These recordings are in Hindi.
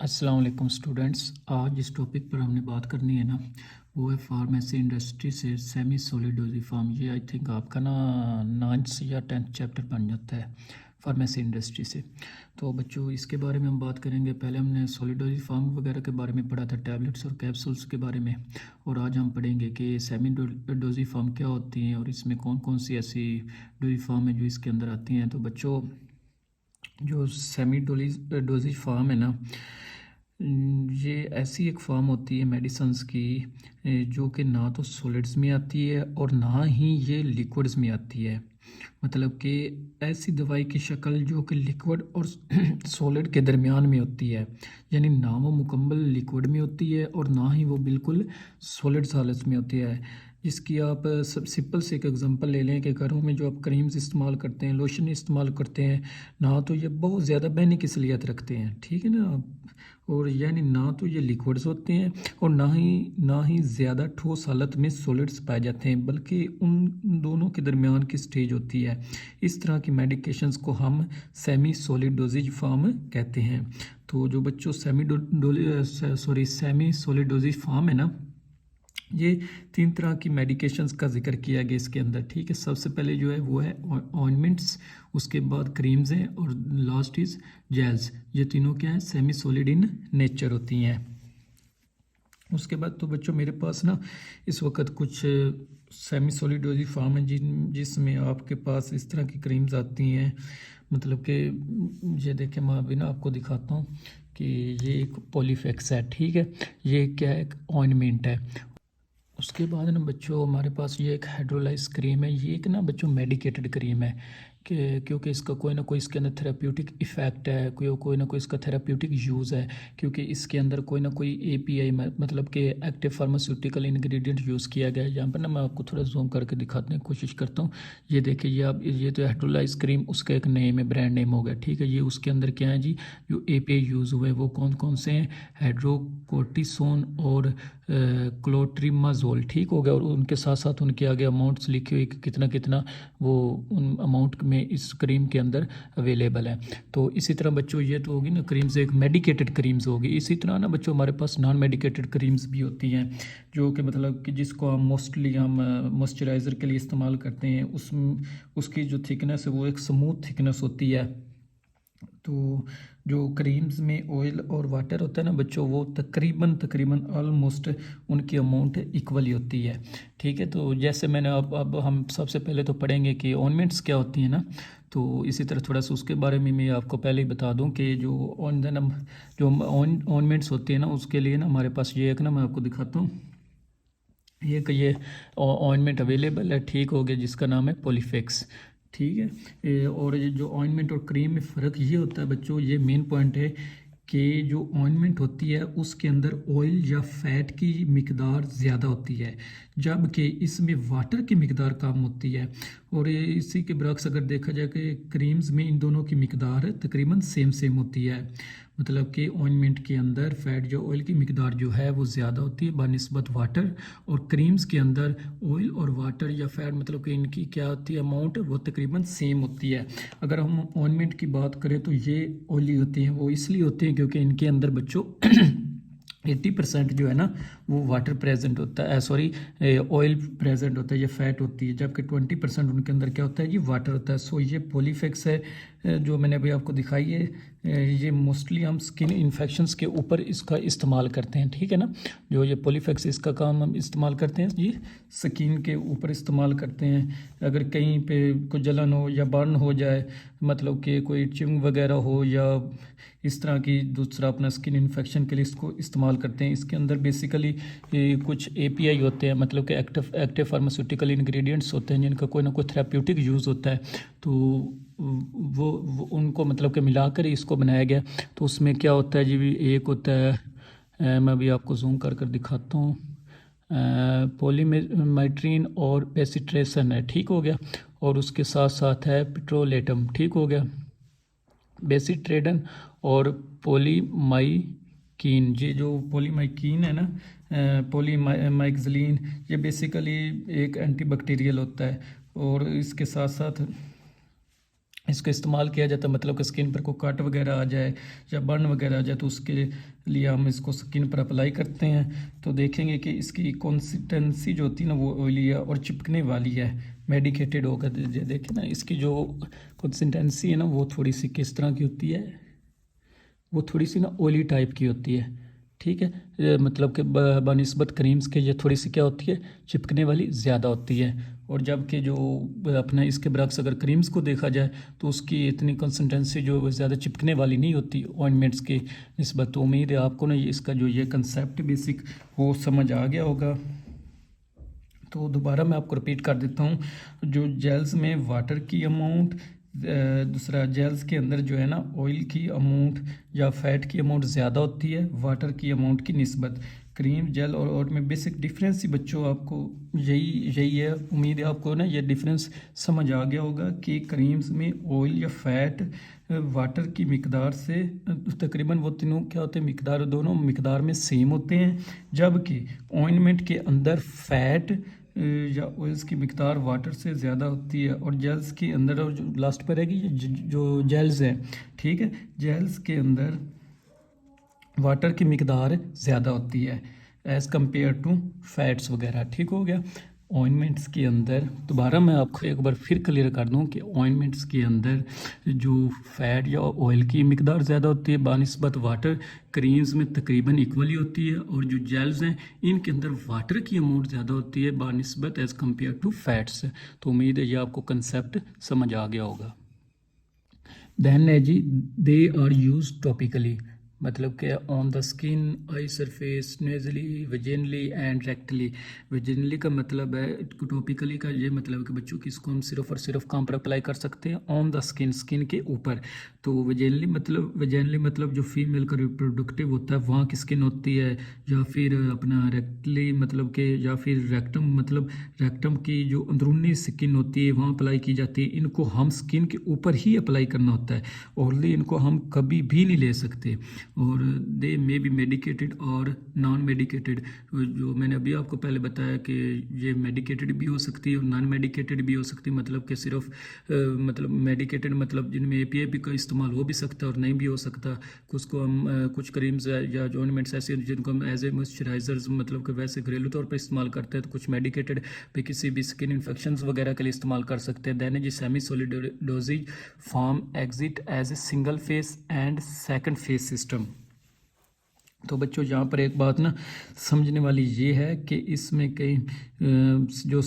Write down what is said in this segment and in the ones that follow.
अस्सलाम वालेकुम स्टूडेंट्स। आज जिस टॉपिक पर हमने बात करनी है ना, वो है फार्मेसी इंडस्ट्री से सेमी सॉलिड डोजेज फार्म। ये आई थिंक आपका ना 9th या 10th चैप्टर बन जाता है फार्मेसी इंडस्ट्री से। तो बच्चों इसके बारे में हम बात करेंगे। पहले हमने सॉलिड डोजेज फार्म वगैरह के बारे में पढ़ा था, टैबलेट्स और कैप्सूल्स के बारे में। और आज हम पढ़ेंगे कि सेमी डोजेज फार्म क्या होती हैं और इसमें कौन कौन सी ऐसी डोजेज फार्म है जो इसके अंदर आती हैं। तो बच्चों जो सेमी डोजेज फार्म है ना, ये ऐसी एक फार्म होती है मेडिसिन्स की जो कि ना तो सॉलिड्स में आती है और ना ही ये लिक्विड्स में आती है। मतलब कि ऐसी दवाई की शक्ल जो कि लिक्विड और सॉलिड के दरमियान में होती है, यानी ना वो मुकम्मल लिक्विड में होती है और ना ही वो बिल्कुल सॉलिड हालत में होती है। जिसकी आप सब सिंपल से एक एग्जांपल ले लें कि घरों में जो आप क्रीम्स इस्तेमाल करते हैं, लोशन इस्तेमाल करते हैं ना, तो ये बहुत ज़्यादा बहने की सलीत रखते हैं, ठीक है ना। और यानी ना तो ये लिक्विड्स होते हैं और ना ही ज़्यादा ठोस हालत में सॉलिड्स पाए जाते हैं, बल्कि उन दोनों के दरमियान की स्टेज होती है। इस तरह की मेडिकेशंस को हम सेमी सॉलिड डोजेज फार्म कहते हैं। तो जो बच्चों सेमी सॉलिड डोजेज फार्म है ना, ये 3 तरह की मेडिकेशंस का जिक्र किया गया इसके अंदर, ठीक है। सबसे पहले जो है वो है ऑइंटमेंट्स, उसके बाद क्रीम्स हैं और लास्ट इज़ जेल्स। ये तीनों क्या है, सेमी सॉलिड इन नेचर होती हैं। उसके बाद तो बच्चों मेरे पास ना इस वक्त कुछ सेमी सॉलिड डोजेज फार्म है जिसमें आपके पास इस तरह की क्रीम्स आती हैं। मतलब कि ये देखें, मैं अभी ना आपको दिखाता हूँ कि ये एक पॉलीफेक्स है, ठीक है। ये क्या है, एक ऑइंटमेंट है। उसके बाद ना बच्चों हमारे पास ये एक हाइड्रोलाइज क्रीम है। ये एक ना बच्चों मेडिकेटेड क्रीम है कि क्योंकि इसका कोई ना कोई इसके अंदर थेराप्यूटिक इफ़ेक्ट है, कोई ना कोई इसका थेराप्यूटिक यूज़ है, क्योंकि इसके अंदर कोई ना कोई एपीआई मतलब कि एक्टिव फार्मास्यूटिकल इंग्रेडिएंट यूज़ किया गया है। यहाँ पर ना मैं आपको थोड़ा जूम करके दिखाने की कोशिश करता हूँ। ये देखिए, ये तो हाइड्रोलाइज क्रीम, उसका एक नेम है, ब्रांड नेम हो गया, ठीक है। ये उसके अंदर क्या है जी, जो एपीआई यूज़ हुए वो कौन कौन से हैं, हाइड्रोकोर्टिसोन और क्लोट्रिमाजोल, ठीक हो गया। और उनके साथ साथ उनके आगे अमाउंट्स लिखी हुई कि कितना कितना वो उन अमाउंट में इस क्रीम के अंदर अवेलेबल है। तो इसी तरह बच्चों ये तो होगी ना क्रीम्स, एक मेडिकेटेड क्रीम्स होगी। इसी तरह ना बच्चों हमारे पास नॉन मेडिकेटेड क्रीम्स भी होती हैं, जो कि मतलब कि जिसको हम मोस्टली हम मॉइस्चराइज़र के लिए इस्तेमाल करते हैं। उसकी जो थिकनेस है वो एक स्मूथ थिकनेस होती है। तो जो क्रीम्स में ऑयल और वाटर होता है ना बच्चों, वो तकरीबन ऑलमोस्ट उनकी अमाउंट इक्वली होती है, ठीक है। तो जैसे मैंने अब हम सबसे पहले तो पढ़ेंगे कि ऑइंटमेंट्स क्या होती हैं ना। तो इसी तरह थोड़ा सा उसके बारे में मैं आपको पहले ही बता दूं कि जो ऑइंटमेंट्स होती है ना, उसके लिए ना हमारे पास ये एक ना मैं आपको दिखाता हूँ, ये ऑइंटमेंट अवेलेबल है, ठीक हो गया, जिसका नाम है पॉलीफेक्स, ठीक है। और ये जो ऑइंटमेंट और क्रीम में फ़र्क ये होता है बच्चों, ये मेन पॉइंट है कि जो ऑइंटमेंट होती है उसके अंदर ऑयल या फैट की मिकदार ज़्यादा होती है, जबकि इसमें वाटर की मिकदार कम होती है। और ये इसी के बरक्स अगर देखा जाए कि क्रीम्स में इन दोनों की मिकदार तकरीबन सेम होती है। मतलब कि ऑइंटमेंट के अंदर फैट जो ऑयल की मिकदार जो है वो ज़्यादा होती है बनिस्बत वाटर, और क्रीम्स के अंदर ऑयल और वाटर या फैट मतलब कि इनकी क्या होती है अमाउंट, वो तकरीबन सेम होती है। अगर हम ऑइंटमेंट की बात करें तो ये ऑयली होती हैं, वो इसलिए होती हैं क्योंकि इनके अंदर बच्चों 80% जो है ना वो वाटर प्रेजेंट होता है, सॉरी ऑयल प्रेजेंट होता है, ये फैट होती है, जबकि 20% उनके अंदर क्या होता है जी, वाटर होता है। सो ये पॉलीफेक्स है जो मैंने अभी आपको दिखाई है। ये मोस्टली हम स्किन इन्फेक्शंस के ऊपर इसका इस्तेमाल करते हैं, ठीक है ना। जो ये पॉलीफेक्स इसका काम हम इस्तेमाल करते हैं ये स्किन के ऊपर इस्तेमाल करते हैं। अगर कहीं पे कोई जलन हो या बर्न हो जाए, मतलब कि कोई चिंग वगैरह हो या इस तरह की दूसरा अपना स्किन इन्फेक्शन के लिए इसको इस्तेमाल करते हैं। इसके अंदर बेसिकली कुछ एपीआई होते हैं, मतलब कि एक्टिव फार्मास्यूटिकल इंग्रेडिएंट्स होते हैं जिनका कोई ना कोई थेराप्यूटिक यूज़ होता है। तो वो उनको मतलब कि मिलाकर ही इसको बनाया गया। तो उसमें क्या होता है जी, एक होता है मैं भी आपको जूम कर दिखाता हूँ, पॉलीमेट्रीन और पेसिट्रेसन है, ठीक हो गया। और उसके साथ साथ है पेट्रोलेटम, ठीक हो गया, बेसिट्रेडन और पॉलीमाइकीन। ये जो पॉलीमाइकीन है ना, पॉलीमाइक्सलिन, ये बेसिकली एक एंटीबैक्टीरियल होता है। और इसके साथ साथ इसका इस्तेमाल किया जाता है, मतलब कि स्किन पर कोई कट वगैरह आ जाए या बर्न वगैरह आ जाए तो उसके लिए हम इसको स्किन पर अप्लाई करते हैं। तो देखेंगे कि इसकी कंसिस्टेंसी जो होती है ना वो ऑयली है और चिपकने वाली है, मेडिकेटेड होगा। देखें ना इसकी जो कंसिस्टेंसी है ना वो थोड़ी सी किस तरह की होती है, वो थोड़ी सी ना ऑयली टाइप की होती है, ठीक है। मतलब कि बनिस्बत क्रीम्स के ये थोड़ी सी क्या होती है, चिपकने वाली ज़्यादा होती है। और जबकि जो अपना इसके बरक्स अगर क्रीम्स को देखा जाए तो उसकी इतनी कंसिस्टेंसी जो ज़्यादा चिपकने वाली नहीं होती ऑइंटमेंट्स की निस्बत। तो उम्मीद है आपको ना इसका जो ये कंसेप्ट बेसिक वो समझ आ गया होगा। तो दोबारा मैं आपको रिपीट कर देता हूँ, जो जेल्स में वाटर की अमाउंट, दूसरा जेल्स के अंदर जो है ना ऑयल की अमाउंट या फैट की अमाउंट ज़्यादा होती है वाटर की अमाउंट की निस्बत। क्रीम जेल और में बेसिक डिफरेंस ही बच्चों आपको यही है। उम्मीद है आपको ना ये डिफरेंस समझ आ गया होगा कि क्रीम्स में ऑयल या फैट वाटर की मिकदार से तकरीबन वो तीनों क्या होते हैं, मिकदार दोनों मिकदार में सेम होते हैं। जबकि ऑइंटमेंट के अंदर फैट या ऑयल्स की मिकदार वाटर से ज़्यादा होती है और जेल्स के अंदर, और जो लास्ट पर रहेगी जो जेल्स हैं, ठीक है, जेल्स के अंदर वाटर की मिकदार ज़्यादा होती है एज़ कम्पेयर टू फैट्स वगैरह, ठीक हो गया। ऑइंटमेंट्स के अंदर दोबारा मैं आपको एक बार फिर क्लियर कर दूं कि ऑइंटमेंट्स के अंदर जो फैट या ऑयल की मिकदार ज़्यादा होती है बानिस्बत वाटर, क्रीम्स में तकरीबन इक्वली होती है। और जो जेल्स हैं इनके अंदर वाटर की अमाउंट ज़्यादा होती है बानिस्बत एज़ कम्पेयर टू फैट्स। तो उम्मीद है ये आपको कंसेप्ट समझ आ गया होगा। देन है जी, दे आर यूज टॉपिकली, मतलब कि on the skin, eye surface, nasally, vaginally and rectally. Vaginally का मतलब है, टॉपिकली का ये मतलब है कि बच्चों की इसको हम सिर्फ और सिर्फ कहाँ पर अप्लाई कर सकते हैं, ऑन द स्किन, स्किन के ऊपर। तो वेजिनली मतलब जो फीमेल का रिप्रोडक्टिव होता है वहाँ की स्किन होती है, या फिर अपना रेक्टली मतलब कि, या फिर रेक्टम मतलब रेक्टम की जो अंदरूनी स्किन होती है वहाँ अप्लाई की जाती है। इनको हम स्किन के ऊपर ही अप्लाई करना होता है, ओनली इनको हम कभी भी नहीं ले सकते। और दे मे बी मेडिकेटेड और नॉन मेडिकेटेड, जो मैंने अभी आपको पहले बताया कि ये मेडिकेटेड भी हो सकती है और नॉन मेडिकेटेड भी हो सकती है। मतलब कि सिर्फ मतलब मेडिकेटेड मतलब जिनमें एपीआई भी का इस्तेमाल हो भी सकता है और नहीं भी हो सकता। उसको हम कुछ क्रीम्स या ऑइंटमेंट्स ऐसे जिनको हम एज ए मॉइस्चराइजर्स मतलब कि वैसे घरेलू तौर पर इस्तेमाल करते हैं। तो कुछ मेडिकेटेड भी किसी भी स्किन इन्फेक्शंस वगैरह के लिए इस्तेमाल कर सकते हैं। देन जी semi solid dosage form exist as a single phase and second phase system. तो बच्चों यहाँ पर एक बात ना समझने वाली ये है कि इसमें कई जो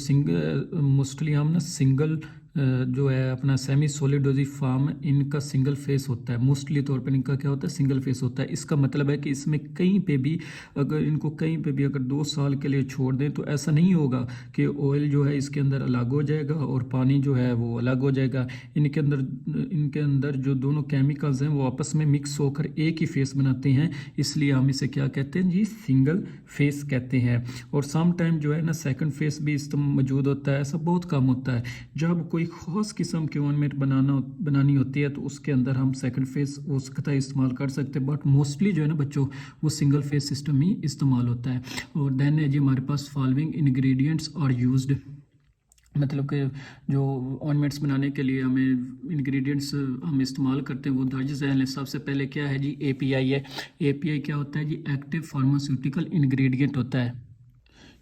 मोस्टली हम ना सिंगल जो है अपना सेमी सॉलिड डोजेज फॉर्म, इनका सिंगल फेस होता है। मोस्टली तौर पर इनका क्या होता है, सिंगल फेस होता है। इसका मतलब है कि इसमें कहीं पे भी अगर 2 साल के लिए छोड़ दें तो ऐसा नहीं होगा कि ऑयल जो है इसके अंदर अलग हो जाएगा और पानी जो है वो अलग हो जाएगा। इनके अंदर जो दोनों केमिकल्स हैं वो आपस में मिक्स होकर एक ही फेस बनाते हैं, इसलिए हम इसे क्या कहते हैं जी, सिंगल फेस कहते हैं। और सम टाइम जो है ना सेकंड फेस भी मौजूद होता है, ऐसा बहुत कम होता है। जब कोई ख़ास किस्म की ऑर्नामेंट बनानी होती है तो उसके अंदर हम सेकंड फेस हो सकता है इस्तेमाल कर सकते हैं, बट मोस्टली जो है ना बच्चों वो सिंगल फेस सिस्टम ही इस्तेमाल होता है। और देन है जी हमारे पास फॉलोइंग इंग्रेडिएंट्स आर यूज्ड, मतलब कि जो ऑर्नामेंट्स बनाने के लिए हमें इंग्रेडिएंट्स हम इस्तेमाल करते हैं वो दर्ज हैं। सबसे पहले क्या है जी, एपीआई है। एपीआई क्या होता है जी, एक्टिव फार्मास्यूटिकल इंग्रेडिएंट होता है।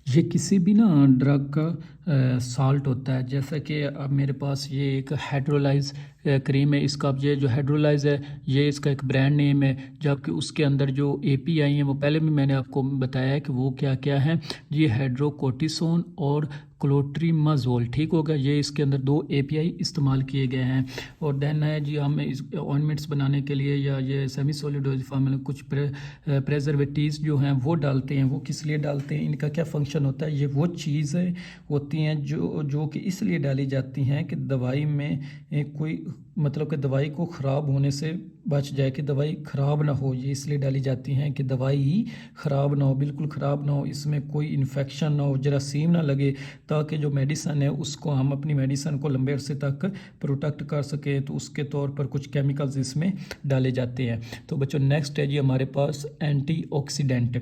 ये किसी भी ना ड्रग का साल्ट होता है। जैसा कि अब मेरे पास ये एक हाइड्रोलाइज क्रीम है, इसका अब ये जो हाइड्रोलाइज है ये इसका एक ब्रांड नेम है। जबकि उसके अंदर जो एपीआई है वो पहले भी मैंने आपको बताया है कि वो क्या क्या है, ये हाइड्रोकोर्टिसोन और क्लोट्रीमाजोल, ठीक होगा। ये इसके अंदर 2 एपीआई इस्तेमाल किए गए हैं। और देन है जी हम इस ऑइंटमेंट्स बनाने के लिए या ये सेमी सॉलिड डोजेज फॉर्म में कुछ प्रेजर्वेटिव्स जो हैं वो डालते हैं। वो किस लिए डालते हैं, इनका क्या फंक्शन होता है, ये वो चीज़ें होती हैं जो कि इसलिए डाली जाती हैं कि दवाई में कोई मतलब कि दवाई को ख़राब होने से बच जाए, कि दवाई ख़राब ना हो। ये इसलिए डाली जाती हैं कि दवाई ख़राब ना हो, बिल्कुल ख़राब ना हो, इसमें कोई इन्फेक्शन ना हो, जरासीम ना लगे, ताकि जो मेडिसन है उसको हम अपनी मेडिसन को लंबे अरसे तक प्रोटेक्ट कर सकें। तो उसके तौर पर कुछ केमिकल्स इसमें डाले जाते हैं। तो बच्चों नेक्स्ट है जी हमारे पास एंटीऑक्सीडेंट।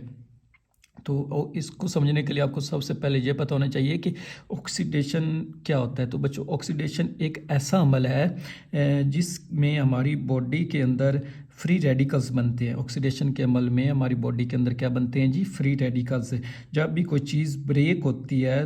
तो इसको समझने के लिए आपको सबसे पहले ये पता होना चाहिए कि ऑक्सीडेशन क्या होता है। तो बच्चों, ऑक्सीडेशन एक ऐसा अमल है जिसमें हमारी बॉडी के अंदर फ्री रेडिकल्स बनते हैं। ऑक्सीडेशन के अमल में हमारी बॉडी के अंदर क्या बनते हैं जी? Free radicals. जब भी कोई चीज़ ब्रेक होती है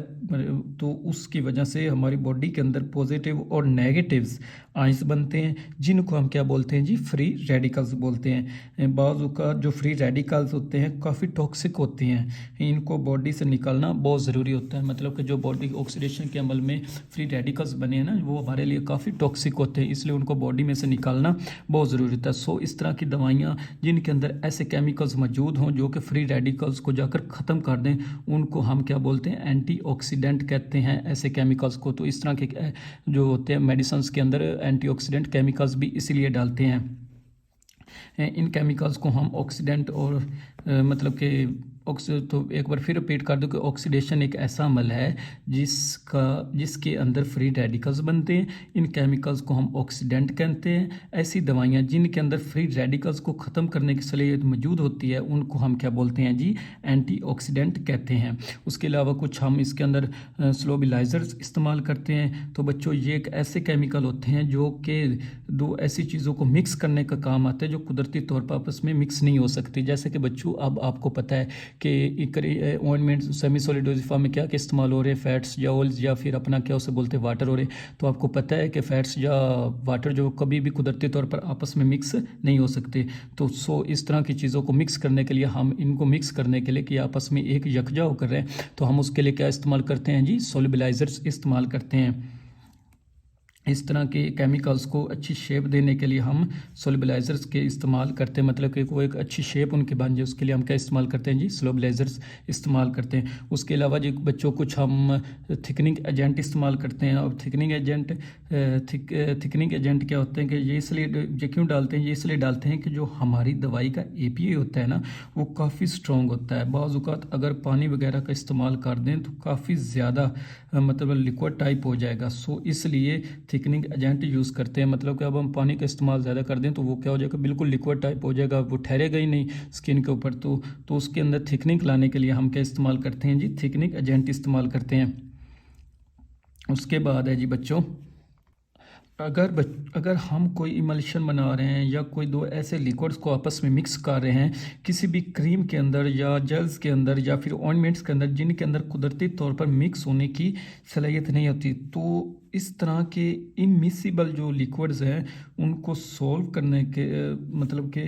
तो उसकी वजह से हमारी बॉडी के अंदर पॉजिटिव और नेगेटिव्स आयंस बनते हैं, जिनको हम क्या बोलते हैं जी? फ्री रेडिकल्स बोलते हैं। बाज़ का जो फ्री रेडिकल्स होते हैं काफ़ी टॉक्सिक होते हैं, इनको बॉडी से निकालना बहुत ज़रूरी होता है। मतलब कि जो बॉडी ऑक्सीडेशन के अमल में फ्री रेडिकल्स बने हैं ना, वो हमारे लिए काफ़ी टॉक्सिक होते हैं, इसलिए उनको बॉडी में से निकालना बहुत ज़रूरी होता है। सो इस तरह की दवाइयाँ जिनके अंदर ऐसे केमिकल्स मौजूद हों जो कि फ्री रेडिकल्स को जाकर ख़त्म कर दें, उनको हम क्या बोलते हैं? एंटीऑक्सीडेंट कहते हैं ऐसे केमिकल्स को। तो इस तरह के जो होते हैं मेडिसिन के अंदर एंटीऑक्सीडेंट केमिकल्स भी इसीलिए डालते हैं। इन केमिकल्स को हम ऑक्सीडेंट और मतलब कि तो एक बार फिर रिपीट कर दूं कि ऑक्सीडेशन एक ऐसा अमल है जिसके अंदर फ्री रेडिकल्स बनते हैं। इन केमिकल्स को हम ऑक्सीडेंट कहते हैं। ऐसी दवाइयाँ जिनके अंदर फ्री रेडिकल्स को ख़त्म करने की सलाहियत मौजूद होती है, उनको हम क्या बोलते हैं जी? एंटीऑक्सीडेंट कहते हैं। उसके अलावा कुछ हम इसके अंदर स्लोबिलाइजर्स इस्तेमाल करते हैं। तो बच्चों, ये एक ऐसे केमिकल होते हैं जो कि दो ऐसी चीज़ों को मिक्स करने का काम आते हैं जो कुदरती तौर पर आपस में मिक्स नहीं हो सकती। जैसे कि बच्चों, अब आपको पता है कि ointment semi solid dosage form में क्या क्या इस्तेमाल हो रहे हैं? फैट्स या ऑयल्स या फिर अपना क्या उसे बोलते हैं वाटर हो रहे हैं। तो आपको पता है कि फैट्स या वाटर जो कभी भी कुदरती तौर पर आपस में मिक्स नहीं हो सकते। तो इस तरह की चीज़ों को मिक्स करने के लिए, हम इनको मिक्स करने के लिए कि आपस में एक यकजा होकर रहे, तो हम उसके लिए क्या इस्तेमाल करते हैं जी? सोल्युबलाइजर्स इस्तेमाल करते हैं। इस तरह के केमिकल्स को अच्छी शेप देने के लिए हम सोल्युबलाइजर्स के इस्तेमाल करते हैं। मतलब कि वो एक अच्छी शेप उनकी बन जाए, उसके लिए हम क्या इस्तेमाल करते हैं जी? सोल्युबलाइजर्स इस्तेमाल करते हैं। उसके अलावा जी बच्चों, कुछ हम थिकनिंग एजेंट इस्तेमाल करते हैं। और थिकनिंग एजेंट क्या होते हैं कि ये क्यों डालते हैं? ये इसलिए डालते हैं कि जो हमारी दवाई का API होता है ना, वो काफ़ी स्ट्रॉन्ग होता है। बाज़ औक़ात अगर पानी वगैरह का इस्तेमाल कर दें तो काफ़ी ज़्यादा मतलब लिक्विड टाइप हो जाएगा। सो इसलिए थिकनिंग एजेंट यूज़ करते हैं। मतलब कि अब हम पानी का इस्तेमाल ज़्यादा कर दें तो वो क्या हो जाएगा? बिल्कुल लिक्विड टाइप हो जाएगा, वो ठहरेगा ही नहीं स्किन के ऊपर। तो उसके अंदर थिकनिंग लाने के लिए हम क्या इस्तेमाल करते हैं जी? थिकनिंग एजेंट इस्तेमाल करते हैं। उसके बाद है जी बच्चों, अगर हम कोई इमल्शन बना रहे हैं या कोई दो ऐसे लिक्विड्स को आपस में मिक्स कर रहे हैं किसी भी क्रीम के अंदर या जेल्स के अंदर या फिर ऑइंटमेंट्स के अंदर, जिनके अंदर कुदरती तौर पर मिक्स होने की सलाहियत नहीं होती, तो इस तरह के इमिसिबल जो लिक्विड्स हैं उनको सॉल्व करने के मतलब के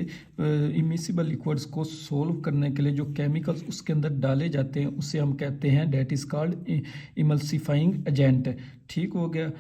इमिसिबल लिक्विड्स को सॉल्व करने के लिए जो केमिकल्स उसके अंदर डाले जाते हैं उसे हम कहते हैं that is called emulsifying agent. ठीक हो गया।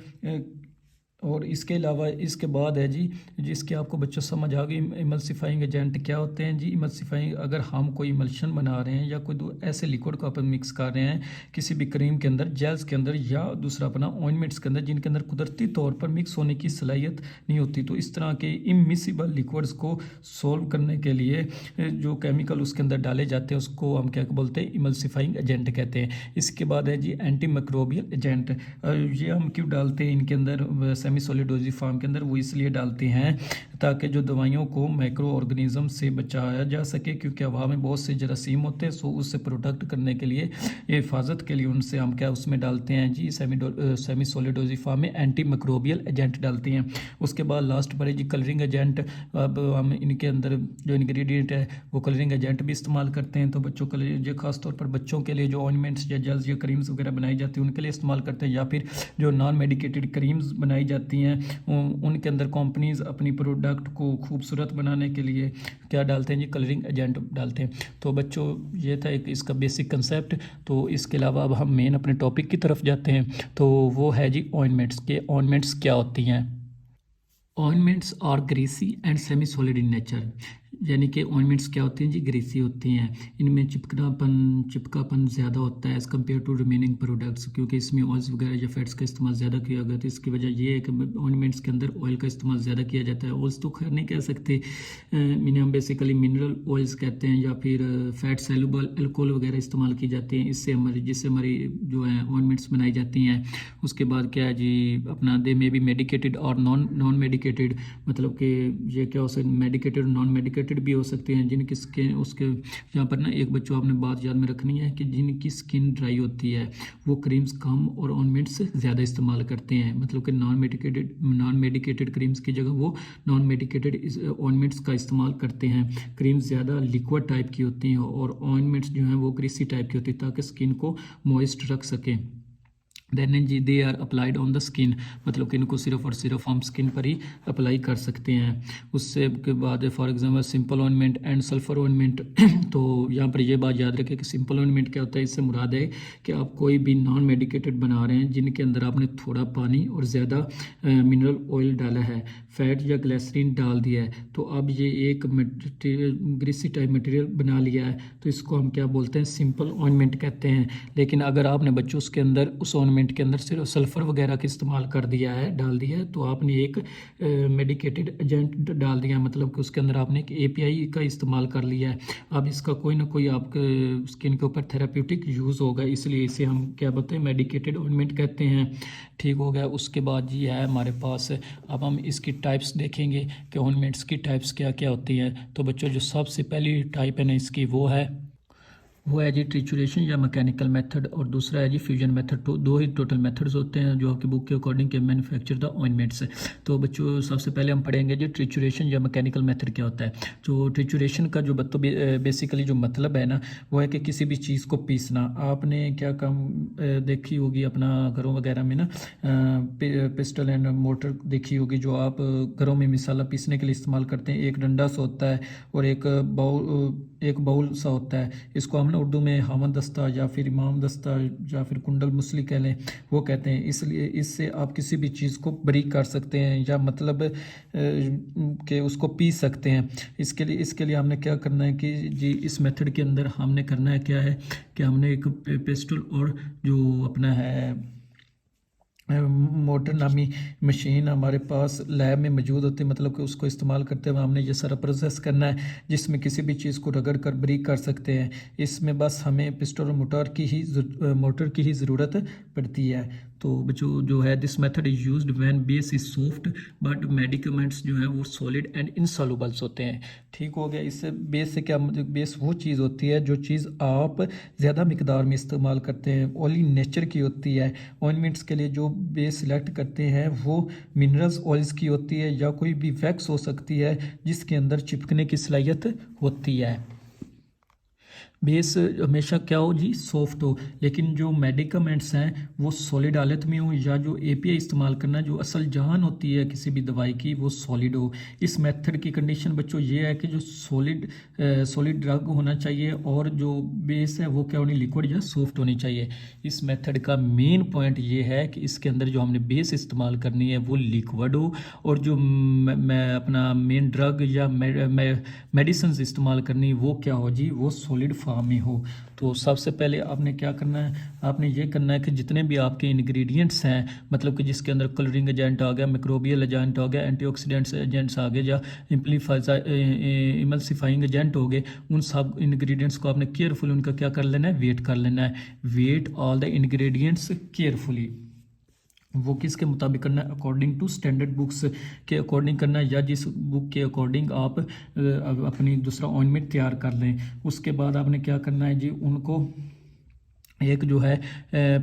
और इसके अलावा इसके बाद है जी, जिसके आपको बच्चों समझ आ गई इमल्सिफाइंग एजेंट क्या होते हैं जी। इमल्सिफाइंग, अगर हम कोई इमल्शन बना रहे हैं या कोई दो ऐसे लिक्विड को अपन मिक्स कर रहे हैं किसी भी क्रीम के अंदर, जेल्स के अंदर या दूसरा अपना ऑइंटमेंट्स के अंदर, जिनके अंदर कुदरती तौर पर मिक्स होने की सलाहियत नहीं होती, तो इस तरह के इमिसिबल लिक्विड्स को सॉल्व करने के लिए जो केमिकल उसके अंदर डाले जाते हैं उसको हम क्या बोलते हैं? इमल्सिफाइंग एजेंट कहते हैं। इसके बाद है जी एंटी माइक्रोबियल एजेंट। ये हम क्यों डालते हैं इनके अंदर सेमी सॉलिड डोजेज फॉर्म के अंदर? वो इसलिए डालते हैं ताकि जो दवाइयों को माइक्रो ऑर्गेनिज्म से बचाया जा सके, क्योंकि हवा में बहुत से जरासीम होते हैं। सो उससे प्रोटेक्ट करने के लिए, हिफाजत के लिए उनसे हम क्या उसमें डालते हैं जी? सेमी सॉलिड डोजेज फॉर्म में एंटी माइक्रोबियल एजेंट डालते हैं। उसके बाद लास्ट पर है जी कलरिंग एजेंट। अब हम इनके अंदर जो इंग्रेडिएंट है वो कलरिंग एजेंट भी इस्तेमाल करते हैं। तो बच्चों के लिए जो खासतौर पर बच्चों के लिए जो ऑइंटमेंट्स या जेल्स या क्रीम्स वगैरह बनाई जाती है उनके लिए इस्तेमाल करते हैं, या फिर जो नॉन मेडिकेटेड क्रीम्स बनाई जाती हैं उनके अंदर कंपनीज अपनी प्रोडक्ट को खूबसूरत बनाने के लिए क्या डालते हैं जी? कलरिंग एजेंट डालते हैं। तो बच्चों, ये था एक इसका बेसिक कंसेप्ट। तो इसके अलावा अब हम मेन अपने टॉपिक की तरफ जाते हैं, तो वो है जी ऑइंटमेंट्स के। ऑइंटमेंट्स क्या होती हैं? Ointments are greasy and semi solid in nature. यानी कि ऑइंटमेंट्स क्या होती हैं जी? ग्रीसी होती हैं। इनमें चिपकापन ज़्यादा होता है as compare to remaining products, क्योंकि इसमें ऑयल्स वगैरह या फैट्स का इस्तेमाल ज़्यादा किया गया। तो इसकी वजह ये है कि ऑइंटमेंट्स के अंदर ऑयल का इस्तेमाल ज़्यादा किया जाता है। ऑयल्स तो खैर नहीं कह सकते, इन्हें हम बेसिकली मिनरल ऑयल्स कहते हैं, या फिर फैट सेलुबल अल्कोहल वगैरह इस्तेमाल की जाती हैं जिससे हमारी जो है ऑइंटमेंट्स बनाई जाती हैं। उसके बाद क्या है जी, अपना दे में भी मेडिकेटेड और नॉन मेडिकेटेड, मतलब कि ये क्या हो सकता है? मेडिकेटेड और नॉन मेडिकेटेड मेडिकेटेड भी हो सकते हैं, जिनकी स्किन उसके यहाँ पर ना एक बच्चों आपने बात याद में रखनी है कि जिनकी स्किन ड्राई होती है वो क्रीम्स कम और ऑइंटमेंट्स ज़्यादा इस्तेमाल करते हैं, मतलब कि नॉन मेडिकेटेड क्रीम्स की जगह वो नॉन मेडिकेटेड ऑइंटमेंट्स का इस्तेमाल करते हैं। क्रीम्स ज़्यादा लिक्विड टाइप की होती हैं और ऑइंटमेंट्स जो हैं वो ग्रीसी टाइप की होती है ताकि स्किन को मॉइस्ट रख सकें। देन जी they are applied on the skin, मतलब कि इनको सिर्फ और सिर्फ हम स्किन पर ही अप्लाई कर सकते हैं। उससे के बाद for example simple ointment and sulphur ointment तो यहाँ पर ये बात याद रखें कि सिंपल ऑइंटमेंट क्या होता है, इससे मुराद है कि आप कोई भी नॉन मेडिकेटेड बना रहे हैं जिनके अंदर आपने थोड़ा पानी और ज़्यादा मिनरल ऑयल डाला है, फैट या ग्लिसरीन डाल दिया है, तो अब ये एक ग्रीसी टाइप मटेरियल बना लिया है, तो इसको हम क्या बोलते हैं, सिंपल ऑइंटमेंट कहते हैं। लेकिन अगर आपने बच्चों उसके अंदर उस ऑइंटमेंट के अंदर सिर्फ सल्फ़र वगैरह का इस्तेमाल कर दिया है, डाल दिया है, तो आपने एक मेडिकेटेड एजेंट डाल दिया है, मतलब कि उसके अंदर आपने एक API का इस्तेमाल कर लिया है। अब इसका कोई ना कोई आपके स्किन के ऊपर थेराप्यूटिक यूज़ होगा, इसलिए इसे हम क्या बोलते हैं, मेडिकेटेड ऑइंटमेंट कहते हैं। ठीक हो गया। उसके बाद ये है हमारे पास, अब हम इसकी टाइप्स देखेंगे कि ऑइंटमेंट्स की टाइप्स क्या क्या होती हैं। तो बच्चों जो सबसे पहली टाइप है ना इसकी वो है जी ट्रिचुरेशन या मैकेनिकल मेथड, और दूसरा है जी फ्यूजन मेथड। तो दो ही टोटल मेथड्स होते हैं जो आपकी बुक के अकॉर्डिंग के मैन्युफैक्चर द ऑइंटमेंट्स। तो बच्चों सबसे पहले हम पढ़ेंगे जी ट्रिचुरेशन या मैकेनिकल मेथड क्या होता है। तो ट्रिचुरेशन का जो बेसिकली जो मतलब है ना वो है कि किसी भी चीज़ को पीसना। आपने क्या काम देखी होगी अपना घरों वगैरह में ना, पिस्टल एंड मोटर देखी होगी जो आप घरों में मिसाला पीसने के लिए इस्तेमाल करते हैं। एक डंडा सा होता है और एक बाउल सा होता है। इसको हम उर्दू में हामद दस्ता या फिर इमाम दस्ता या फिर कुंडल मुसली कह लें, वो कहते हैं। इसलिए इससे आप किसी भी चीज़ को बारीक कर सकते हैं या मतलब कि उसको पीस सकते हैं। इसके लिए हमने क्या करना है कि जी इस मेथड के अंदर हमने करना है क्या है कि हमने एक पेस्टल और जो अपना है मोटर नामी मशीन हमारे पास लैब में मौजूद होती है, मतलब कि उसको इस्तेमाल करते हुए हमने ये सारा प्रोसेस करना है जिसमें किसी भी चीज़ को रगड़ कर बारीक कर सकते हैं। इसमें बस हमें पिस्टल और मोटर की ही ज़रूरत पड़ती है। तो बच्चों जो है this method is used when base is soft but medicaments जो है वो सॉलिड एंड इनसॉल्युबल्स होते हैं। ठीक हो गया। इससे बेस से क्या मतलब, बेस वो चीज़ होती है जो चीज़ आप ज़्यादा मिकदार में इस्तेमाल करते हैं, ऑयली नेचर की होती है। ऑइंटमेंट्स के लिए जो बेस सिलेक्ट करते हैं वो मिनरल्स ऑयल्स की होती है या कोई भी वैक्स हो सकती है जिसके अंदर चिपकने की सलाहियत होती है। बेस हमेशा क्या हो जी, सॉफ्ट हो, लेकिन जो मेडिकामेंट्स हैं वो सॉलिड हालत में हो, या जो API इस्तेमाल करना जो असल जान होती है किसी भी दवाई की वो सॉलिड हो। इस मेथड की कंडीशन बच्चों ये है कि जो सॉलिड ड्रग होना चाहिए और जो बेस है वो क्या होनी, लिक्विड या सॉफ्ट होनी चाहिए। इस मेथड का मेन पॉइंट ये है कि इसके अंदर जो हमने बेस इस्तेमाल करनी है वो लिक्विड हो, और जो अपना मेन ड्रग या मेडिसिन इस्तेमाल करनी वो क्या हो जी, वो सॉलिड फॉर्म में हो। तो सबसे पहले आपने क्या करना है, आपने ये करना है कि जितने भी आपके इंग्रेडिएंट्स हैं, मतलब कि जिसके अंदर कलरिंग एजेंट आ गया, मिक्रोबियल एजेंट आ गया, एंटीऑक्सीडेंट्स एजेंट्स आ गए, या इमल्सिफाइंग एजेंट हो गए, उन सब इंग्रेडिएंट्स को आपने केयरफुली उनका क्या कर लेना है, वेट कर लेना है। Weigh all the ingredients carefully. वो किसके मुताबिक करना है, अकॉर्डिंग टू स्टैंडर्ड बुक्स के अकॉर्डिंग करना है, या जिस बुक के अकॉर्डिंग आप अपनी दूसरा ऑइंटमेंट तैयार कर लें। उसके बाद आपने क्या करना है जी, उनको एक जो है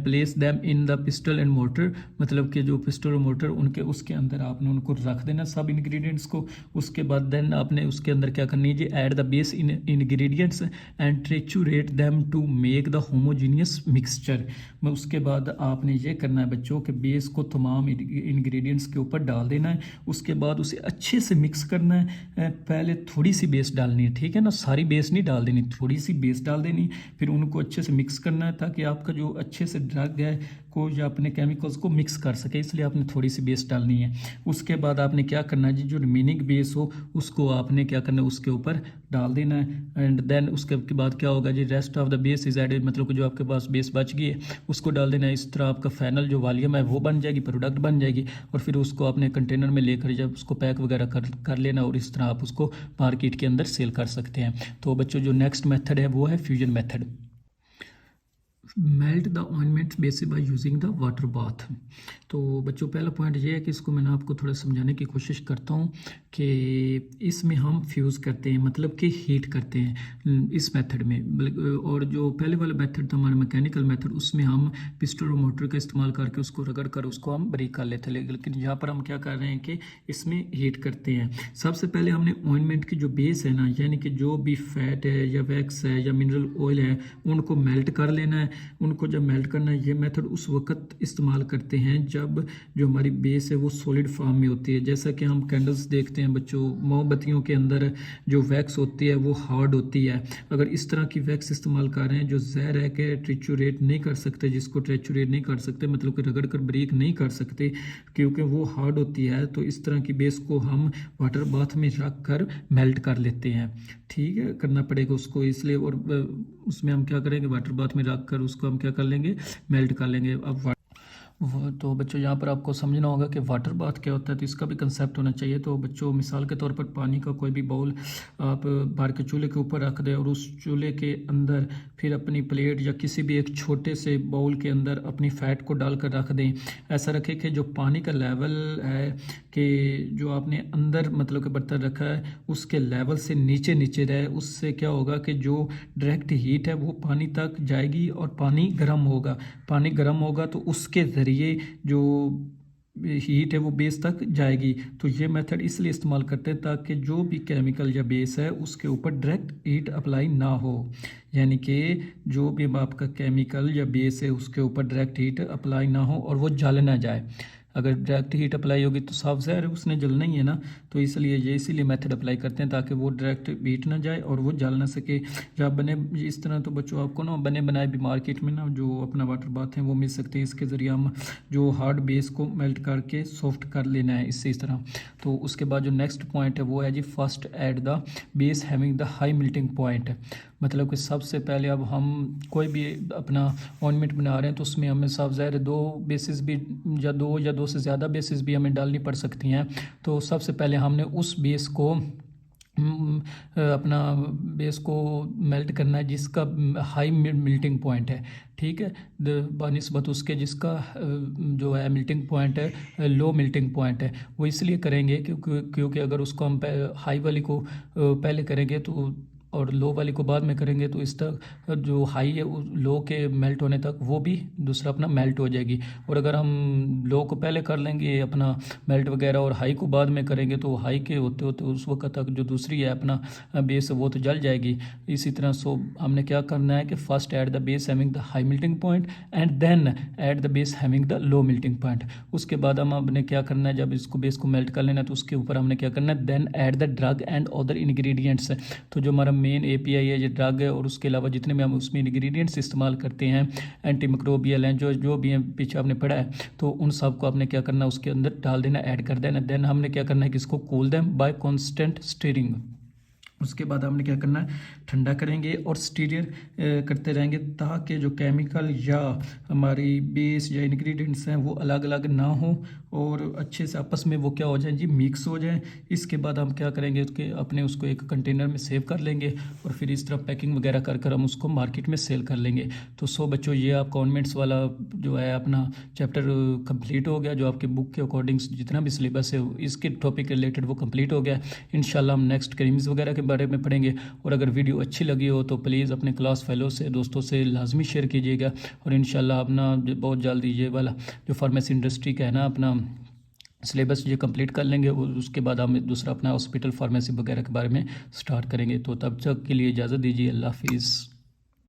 place them in the pistol and motor, मतलब कि जो पिस्टल और मोटर उनके उसके अंदर आपने उनको रख देना सब इंग्रेडिएंट्स को। उसके बाद देन आपने उसके अंदर क्या करनी है जी, add the base in ingredients and triturate them to make the homogeneous mixture. उसके बाद आपने ये करना है बच्चों के बेस को तमाम इंग्रेडिएंट्स के ऊपर डाल देना है। उसके बाद उसे अच्छे से मिक्स करना है। पहले थोड़ी सी बेस डालनी है, ठीक है ना, सारी बेस नहीं डाल देनी, थोड़ी सी बेस डाल देनी, फिर उनको अच्छे से मिक्स करना है ताकि आपका जो अच्छे से ड्रग है को या अपने केमिकल्स को मिक्स कर सके, इसलिए आपने थोड़ी सी बेस डालनी है। उसके बाद आपने क्या करना है जी, जो रिमेनिंग बेस हो उसको आपने क्या करना है, उसके ऊपर डाल देना है। एंड देन उसके बाद क्या होगा जी, rest of the base is added, मतलब कि जो आपके पास बेस बच गई है उसको डाल देना है। इस तरह आपका फाइनल जो वॉल्यूम है वो बन जाएगी, प्रोडक्ट बन जाएगी, और फिर उसको अपने कंटेनर में लेकर जब उसको पैक वगैरह कर लेना, और इस तरह आप उसको मार्केट के अंदर सेल कर सकते हैं। तो बच्चों जो नेक्स्ट मेथड है वो है fusion method. Melt the ointment basis by using the water bath. तो बच्चों पहला पॉइंट ये है कि इसको मैंने आपको थोड़ा समझाने की कोशिश करता हूँ कि इसमें हम फ्यूज़ करते हैं, मतलब कि हीट करते हैं इस मेथड में। और जो पहले वाला मेथड था हमारा मैकेनिकल मेथड, उसमें हम पिस्टन और मोटर का इस्तेमाल करके उसको रगड़ कर उसको हम ब्रेक कर लेते हैं, लेकिन यहाँ पर हम क्या कर रहे हैं कि इसमें हीट करते हैं। सबसे पहले हमने ऑइंटमेंट की जो बेस है ना, यानी कि जो भी फैट है या वैक्स है या मिनरल ऑयल है, उनको मेल्ट कर लेना है। उनको जब मेल्ट करना है, ये मेथड उस वक्त इस्तेमाल करते हैं जब जो हमारी बेस है वो सॉलिड फॉर्म में होती है। जैसा कि हम कैंडल्स देखते हैं बच्चों, मोमबत्तियों के अंदर जो वैक्स होती है वो हार्ड होती है। अगर इस तरह की वैक्स इस्तेमाल कर रहे हैं जो जहर है कि ट्रिचुरेट नहीं कर सकते, जिसको ट्रिचुरेट नहीं कर सकते मतलब कि रगड़ कर ब्रेक नहीं कर सकते क्योंकि वो हार्ड होती है, तो इस तरह की बेस को हम वाटर बाथ में रख कर मेल्ट कर लेते हैं। ठीक है, करना पड़ेगा उसको इसलिए। और उसमें हम क्या करेंगे, वाटर बाथ में रख कर उसको हम क्या कर लेंगे, मेल्ट कर लेंगे। अब वो तो बच्चों यहाँ पर आपको समझना होगा कि वाटर बाथ क्या होता है, तो इसका भी कंसेप्ट होना चाहिए। तो बच्चों मिसाल के तौर पर पानी का कोई भी बाउल आप बाहर के चूल्हे के ऊपर रख दें और उस चूल्हे के अंदर फिर अपनी प्लेट या किसी भी एक छोटे से बाउल के अंदर अपनी फ़ैट को डालकर रख दें। ऐसा रखें कि जो पानी का लेवल है कि जो आपने अंदर मतलब कि बर्तन रखा है उसके लेवल से नीचे नीचे रहे। उससे क्या होगा कि जो डायरेक्ट हीट है वो पानी तक जाएगी और पानी गर्म होगा। पानी गर्म होगा तो उसके ज़रिए जो हीट है वो बेस तक जाएगी। तो ये मेथड इसलिए इस्तेमाल करते हैं ताकि जो भी केमिकल या बेस है उसके ऊपर डायरेक्ट हीट अप्लाई ना हो, यानी कि जो भी आपका केमिकल या बेस है उसके ऊपर डायरेक्ट हीट अप्लाई ना हो और वो जल ना जाए। अगर डायरेक्ट हीट अप्लाई होगी तो साफ ज़ाहिर है उसने जलना ही है ना, तो इसलिए ये इसीलिए मेथड अप्लाई करते हैं ताकि वो डायरेक्ट हीट ना जाए और वो जल ना सके। जब बने इस तरह तो बच्चों आपको ना बने बनाए भी मार्केट में ना जो अपना वाटर बाथ है वो मिल सकते हैं। इसके ज़रिए हम जो हार्ड बेस को मेल्ट करके सॉफ्ट कर लेना है इससे इस तरह। तो उसके बाद जो नेक्स्ट पॉइंट है वो है जी first add the base having the high melting point. मतलब कि सबसे पहले अब हम कोई भी अपना ऑर्नामेंट बना रहे हैं तो उसमें हमें साफ ज़ाहिर दो बेसिस भी या दो से ज़्यादा बेसिस भी हमें डालनी पड़ सकती हैं। तो सबसे पहले हमने उस बेस को अपना बेस को मेल्ट करना है जिसका हाई मेल्टिंग पॉइंट है। ठीक है, बनिस्बत उसके जिसका जो है मेल्टिंग पॉइंट है लो मेल्टिंग पॉइंट है। वो इसलिए करेंगे क्योंकि अगर उसको हम हाई वाली को पहले करेंगे तो और लो वाली को बाद में करेंगे तो इस तक जो हाई है लो के मेल्ट होने तक वो भी दूसरा अपना मेल्ट हो जाएगी। और अगर हम लो को पहले कर लेंगे अपना मेल्ट वगैरह और हाई को बाद में करेंगे तो हाई के होते होते उस वक्त तक जो दूसरी है अपना बेस वो तो जल जाएगी। इसी तरह सो हमने क्या करना है कि first add the base having the high melting point and then add the base having the low melting point. उसके बाद हमने क्या करना है, जब इसको बेस को मेल्ट कर लेना है तो उसके ऊपर हमने क्या करना है, then add the drug and other ingredients. तो जो हमारा मेन एपीआई है, ये ड्रग है, और उसके अलावा जितने भी हम उसमें इंग्रेडिएंट्स इस्तेमाल करते हैं एंटी मिक्रोबियल हैं जो भी हैं पीछे आपने पढ़ा है, तो उन सब को आपने क्या करना है उसके अंदर डाल देना, ऐड कर देना। देन हमने क्या करना है कि इसको cool them by constant steering. उसके बाद हमने क्या करना है, ठंडा करेंगे और स्टीरियर करते रहेंगे ताकि जो केमिकल या हमारी बेस या इंग्रेडिएंट्स हैं वो अलग अलग ना हो और अच्छे से आपस में वो क्या हो जाए जी, मिक्स हो जाए। इसके बाद हम क्या करेंगे उसके अपने उसको एक कंटेनर में सेव कर लेंगे और फिर इस तरह पैकिंग वगैरह कर कर हम उसको मार्केट में सेल कर लेंगे। तो सो बच्चों ये आप कॉन्वेंट्स वाला जो है अपना चैप्टर कंप्लीट हो गया। जो आपके बुक के अकॉर्डिंग जितना भी सिलेबस है इसके टॉपिक रिलेटेड वो कंप्लीट हो गया। इंशाल्लाह हम नेक्स्ट क्रीम्स वगैरह के बारे में पढ़ेंगे। और अगर वीडियो अच्छी लगी हो तो प्लीज़ अपने क्लास फेलो से दोस्तों से लाजमी शेयर कीजिएगा। और इंशाल्लाह अपना बहुत जल्दी ये वाला जो फार्मेसी इंडस्ट्री का है ना अपना सिलेबस ये कंप्लीट कर लेंगे और उसके बाद हम दूसरा अपना हॉस्पिटल फार्मेसी वगैरह के बारे में स्टार्ट करेंगे। तो तब तक के लिए इजाज़त दीजिए, अल्लाह हाफिज़।